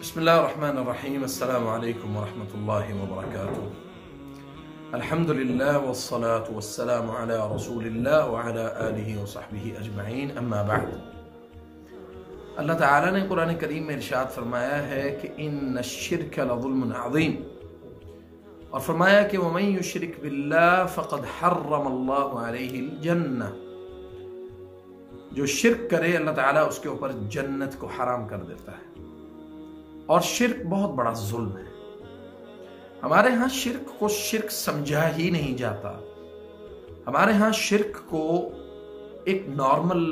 بسم الله الرحمن الرحيم. السلام عليكم ورحمة الله وبركاته. الحمد لله والصلاة والسلام على رسول الله وعلى آله وصحبه أجمعين. أما بعد، اللہ تعالیٰ نے قرآن کریم میں ارشاد فرمایا ہے کہ ان الشرک لظلم عظیم، اور فرمایا کہ ومن یشرک باللہ فقد حرم اللہ علیہ الجنہ، جو شرک کرے اللہ تعالیٰ اس کے اوپر جنت کو حرام کر دیتا ہے۔ اور شرک بہت بڑا ظلم ہے۔ ہمارے ہاں شرک کو شرک سمجھا ہی نہیں جاتا۔ ہمارے ہاں شرک کو ایک نارمل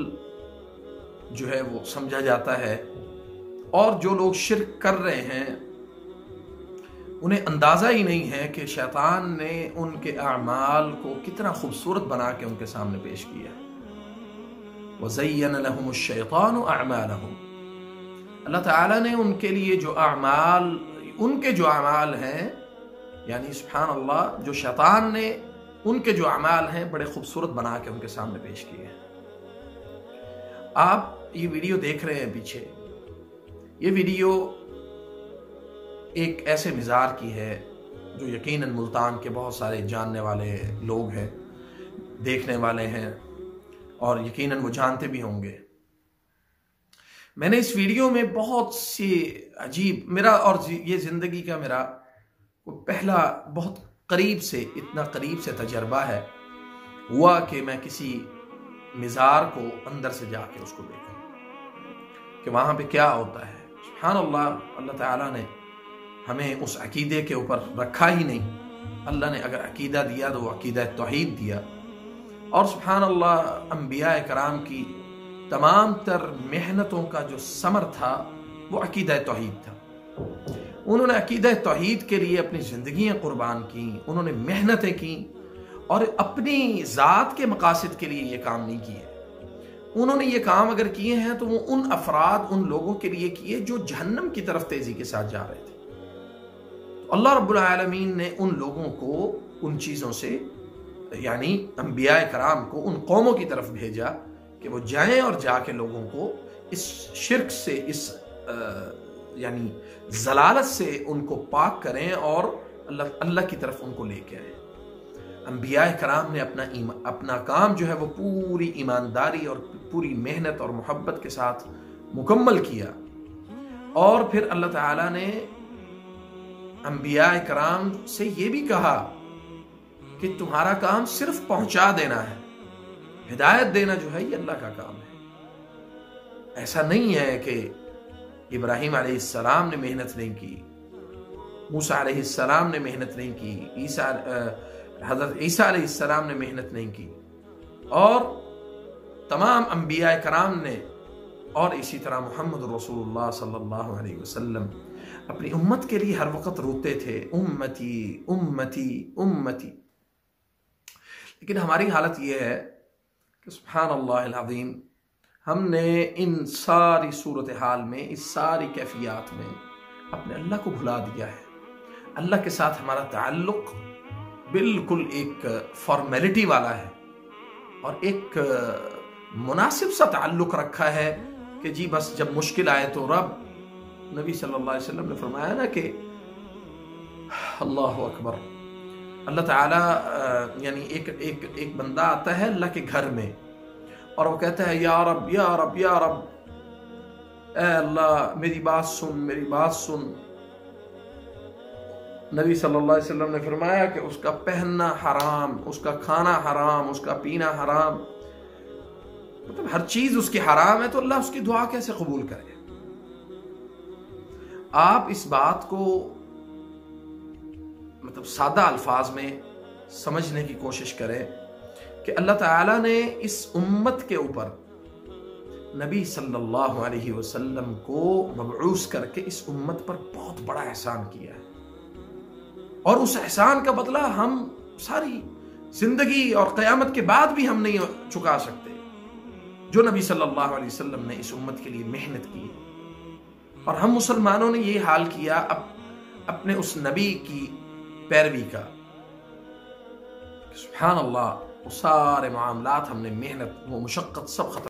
جو ہے وہ سمجھا جاتا ہے، اور جو لوگ شرک کر رہے ہیں انہیں اندازہ ہی نہیں ہے کہ شیطان نے ان کے اعمال کو کتنا خوبصورت بنا کے ان کے سامنے پیش کیا۔ وَزَيَّنَ لَهُمُ الشَّيْطَانُ أَعْمَالَهُمْ، اللہ تعالیٰ نے ان کے لیے ان کے جو اعمال ہیں، یعنی سبحان اللہ، جو شیطان نے ان کے جو اعمال ہیں بڑے خوبصورت بنا کے ان کے سامنے پیش کیے ہیں۔ آپ یہ ویڈیو دیکھ رہے ہیں پیچھے، یہ ویڈیو ایک ایسے مزار کی ہے جو یقیناً ملتان کے بہت سارے جاننے والے لوگ ہیں، دیکھنے والے ہیں، اور یقیناً وہ جانتے بھی ہوں گے۔ میں نے اس ویڈیو میں بہت سی عجیب، میرا اور یہ زندگی کا میرا پہلا بہت قریب سے، اتنا قریب سے تجربہ ہوا کہ میں کسی مزار کو اندر سے جا کے اس کو دیکھوں کہ وہاں پہ کیا ہوتا ہے۔ سبحان اللہ، اللہ تعالیٰ نے ہمیں اس عقیدے کے اوپر رکھا ہی نہیں۔ اللہ نے اگر عقیدہ دیا تو وہ عقیدہ توحید دیا، اور سبحان اللہ، انبیاء کرام کی تمام تر محنتوں کا جو ثمر تھا وہ عقیدہ توحید تھا۔ انہوں نے عقیدہ توحید کے لیے اپنی زندگیاں قربان کی، انہوں نے محنتیں کی، اور اپنی ذات کے مقاصد کے لیے یہ کام نہیں کیے۔ انہوں نے یہ کام اگر کیے ہیں تو وہ ان افراد، ان لوگوں کے لیے کیے جو جہنم کی طرف تیزی کے ساتھ جا رہے تھے۔ تو اللہ رب العالمین نے ان لوگوں کو ان چیزوں سے، یعنی انبیاء کرام کو ان قوموں کی طرف بھیجا کہ وہ جائیں اور جا کے لوگوں کو اس شرک سے، اس یعنی ضلالت سے ان کو پاک کریں اور اللہ کی طرف ان کو لے کے آئیں۔ انبیاء کرام نے اپنا کام جو ہے وہ پوری ایمانداری اور پوری محنت اور محبت کے ساتھ مکمل کیا، اور پھر اللہ تعالیٰ نے انبیاء کرام سے یہ بھی کہا کہ تمہارا کام صرف پہنچا دینا ہے، ہدایت دینا جو ہے یہ اللہ کا کام ہے۔ ایسا نہیں ہے کہ ابراہیم علیہ السلام نے محنت نہیں کی، موسیٰ علیہ السلام نے محنت نہیں کی، حضرت عیسیٰ علیہ السلام نے محنت نہیں کی، اور تمام انبیاء کرام نے، اور اسی طرح محمد رسول اللہ صلی اللہ علیہ وسلم اپنی امت کے لیے ہر وقت روتے تھے، امتی امتی امتی۔ لیکن ہماری حالت یہ ہے کہ سبحان اللہ العظیم، ہم نے ان ساری صورتحال میں، اس ساری کیفیات میں اپنے اللہ کو بھلا دیا ہے۔ اللہ کے ساتھ ہمارا تعلق بالکل ایک فارمیلٹی والا ہے، اور ایک مناسب سا تعلق رکھا ہے کہ جی بس جب مشکل آئے تو رب، نبی صلی اللہ علیہ وسلم نے فرمایا نا کہ اللہ اکبر، اللہ تعالیٰ یعنی ایک بندہ آتا ہے اللہ کے گھر میں، اور وہ کہتا ہے یا رب یا رب یا رب، اے اللہ میری بات سن، میری بات سن۔ نبی صلی اللہ علیہ وسلم نے فرمایا کہ اس کا پہننا حرام، اس کا کھانا حرام، اس کا پینا حرام، مطلب ہر چیز اس کی حرام ہے، تو اللہ اس کی دعا کیسے قبول کرے؟ آپ اس بات کو مطلب سادہ الفاظ میں سمجھنے کی کوشش کریں کہ اللہ تعالیٰ نے اس امت کے اوپر نبی صلی اللہ علیہ وسلم کو مبعوث کر کے اس امت پر بہت بڑا احسان کیا ہے، اور اس احسان کا بدلہ ہم ساری زندگی اور قیامت کے بعد بھی ہم نہیں چکا سکتے، جو نبی صلی اللہ علیہ وسلم نے اس امت کے لیے محنت کی۔ اور ہم مسلمانوں نے یہ حال کیا اپنے اس نبی کی پیروی کا، سبحان اللہ، وہ سارے معاملات ہم نے محنت، وہ مشقت سب ختم۔